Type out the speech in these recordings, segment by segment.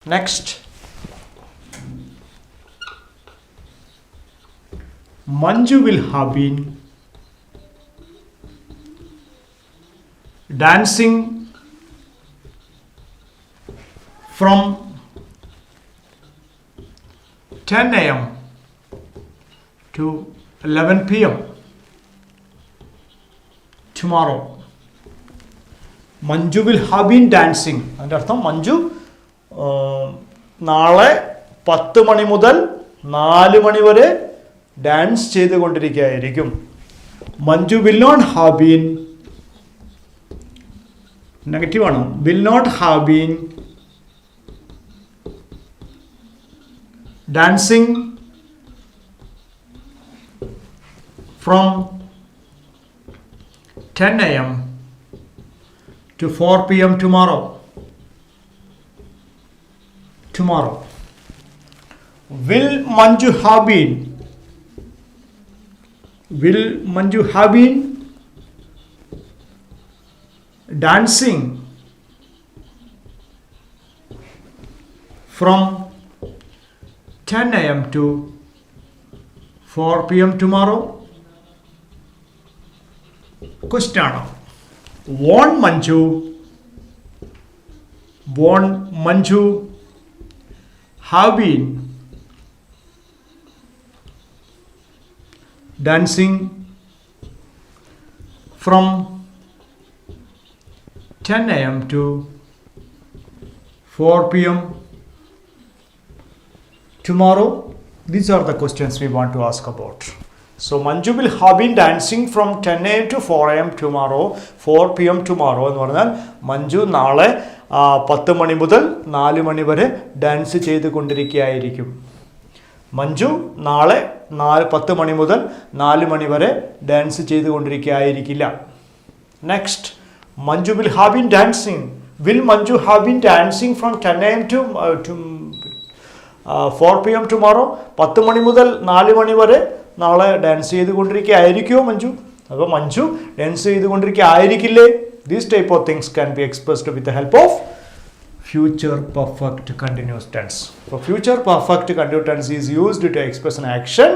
Next, Manju will have been dancing from 10 a.m. to 11 p.m. tomorrow. Manju will have been dancing. അതിൻ്റെ അർത്ഥം മഞ്ജു നാളെ 10 മണി മുതൽ 4 മണി വരെ ഡാൻസ് ചെയ്തുകൊണ്ടിരിക്കുകയായിരിക്കും. Manju will not have been, negative ആണ്, will not have been dancing from 10 a.m. to 4 p.m. tomorrow. Will Manju have been? Will Manju have been dancing from 10 a.m. to 4 p.m. tomorrow? Question. Won't Manju have been dancing from 10 a.m. to 4 p.m. tomorrow? These are the questions we want to ask about. So Manju will have been dancing from 10 a.m. to 4 a.m. tomorrow, 4 p.m. tomorrow എന്ന് പറഞ്ഞാൽ മഞ്ജു നാളെ 10 മണി മുതൽ 4 മണി വരെ dance ചെയ്തുകൊണ്ടിരിക്കുകയായിരിക്കും. മഞ്ജു നാളെ 10 മണി മുതൽ 4 മണി വരെ ഡാൻസ് ചെയ്തുകൊണ്ടിരിക്കുകയായിരിക്കില്ല. Next, Manju will have been dancing. Will Manju have been dancing from 10 a.m. to 4 p.m. tomorrow? 10 മണി മുതൽ 4 മണി വരെ നാളെ ഡാൻസ് ചെയ്തുകൊണ്ടിരിക്കുകയായിരിക്കുമോ മഞ്ജു? അപ്പോൾ മഞ്ജു ഡാൻസ് ചെയ്തുകൊണ്ടിരിക്കുകയായിരിക്കില്ലേ? These type of things can be expressed with the help of future perfect continuous tense. So future perfect continuous tense is used to express an action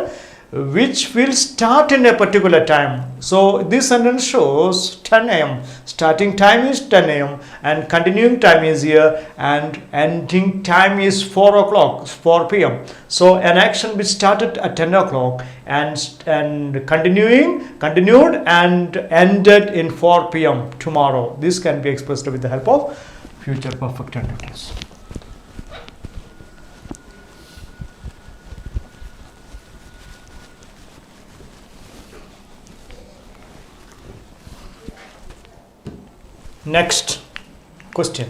which will start in a particular time. So this sentence shows 10 a.m. Starting time is 10 a.m. and continuing time is here, and ending time is 4 o'clock, 4 p.m. So an action which started at 10 o'clock and continued and ended in 4 p.m. tomorrow. This can be expressed with the help of future perfect continuous. Next question.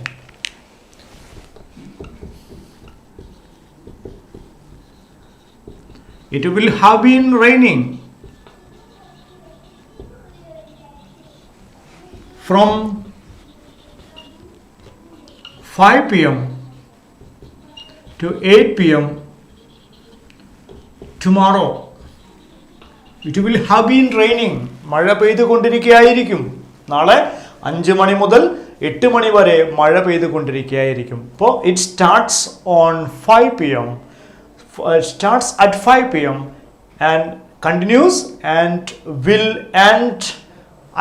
It will have been raining from 5 p.m. to 8 p.m. tomorrow. It will have been raining. മഴ പെയ്തുകൊണ്ടിരിക്കുകയായിരിക്കും. നാളെ 5 മണി മുതൽ 8 മണി വരെ മഴ പെയ്തുകൊണ്ടിരിക്കുകയായിരിക്കും. അപ്പോൾ it starts on 5 p.m. It starts at 5 p.m. and continues and will end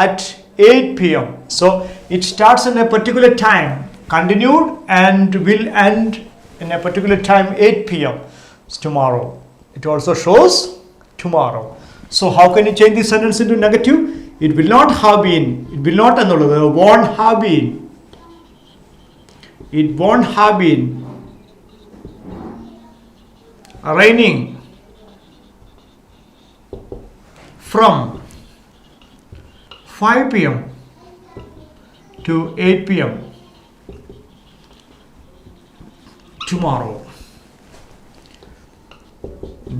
at 8 p.m. So it starts in a particular time, continued and will end in a particular time, 8 p.m. It's tomorrow. It also shows tomorrow. So how can you change this sentence into negative? It will not have been. It will not എന്നുള്ളത് won't have been. It won't have been raining from 5 p.m. to 8 p.m. tomorrow.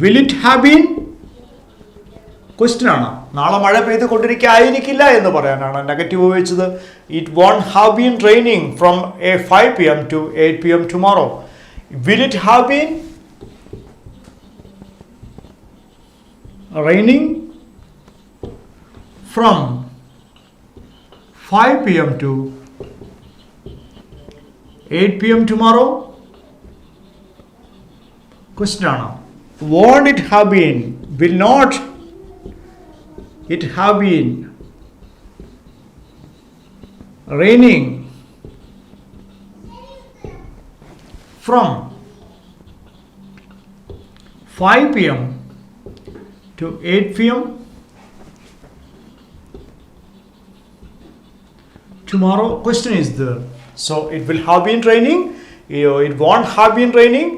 Will it have been? Question ആണ്. നാളെ മഴ പെയ്തുകൊണ്ടിരിക്കുകയായിരിക്കില്ല എന്ന് പറയാനാണ് negative ഉപയോഗിച്ചത്. It won't have been raining from 5 p.m. to 8 p.m. tomorrow. Will it have been raining from 5 p.m. to 8 p.m. tomorrow? Question ആണ്. Won't it have been? Will not it have been raining from 5 p.m. to 8 p.m. tomorrow? Question is there. So it will have been raining. It won't have been raining.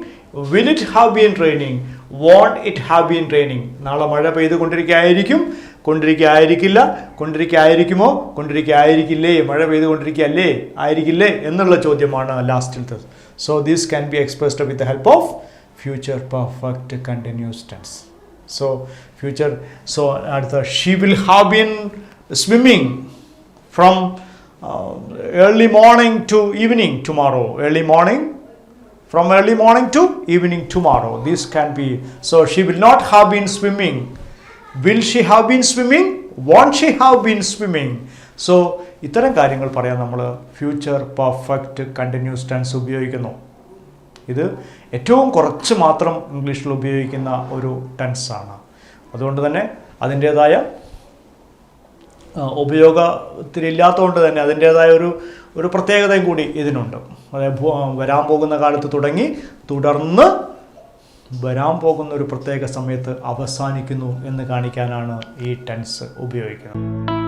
Will it have been raining? Won't it have been raining? നാളെ മഴ പെയ്തുകൊണ്ടിരിക്കുകയായിരിക്കും, കൊണ്ടിരിക്കുകയായിരിക്കില്ല, കൊണ്ടിരിക്കുകയായിരിക്കുമോ, കൊണ്ടിരിക്കുകയായിരിക്കില്ലേ, മഴ പെയ്തുകൊണ്ടിരിക്കുകയല്ലേ, ആയിരിക്കില്ലേ എന്നുള്ള ചോദ്യമാണ് ലാസ്റ്റിലത്തത്. So this can be expressed with the help of future perfect continuous tense. So future, so അടുത്ത she will have been swimming from early morning to evening tomorrow. Early morning, from early morning to evening tomorrow. This can be, so she will not have been swimming. Will she have been swimming? Won't she have been swimming? So ഇത്തരം കാര്യങ്ങൾ പറയാൻ നമ്മൾ future perfect continuous tense ഉപയോഗിക്കുന്നു. ഇത് ഏറ്റവും കുറച്ച് മാത്രം ഇംഗ്ലീഷിൽ ഉപയോഗിക്കുന്ന ഒരു ടെൻസാണ്. അതുകൊണ്ട് തന്നെ അതിൻ്റേതായ ഉപയോഗത്തിലില്ലാത്തതുകൊണ്ട് തന്നെ അതിൻ്റേതായ ഒരു പ്രത്യേകതയും കൂടി ഇതിനുണ്ട്. അതായത് വരാൻ പോകുന്ന കാലത്ത് തുടങ്ങി തുടർന്ന് വരാൻ പോകുന്ന ഒരു പ്രത്യേക സമയത്ത് അവസാനിക്കുന്നു എന്ന് കാണിക്കാനാണ് ഈ ടെൻസ് ഉപയോഗിക്കുന്നത്.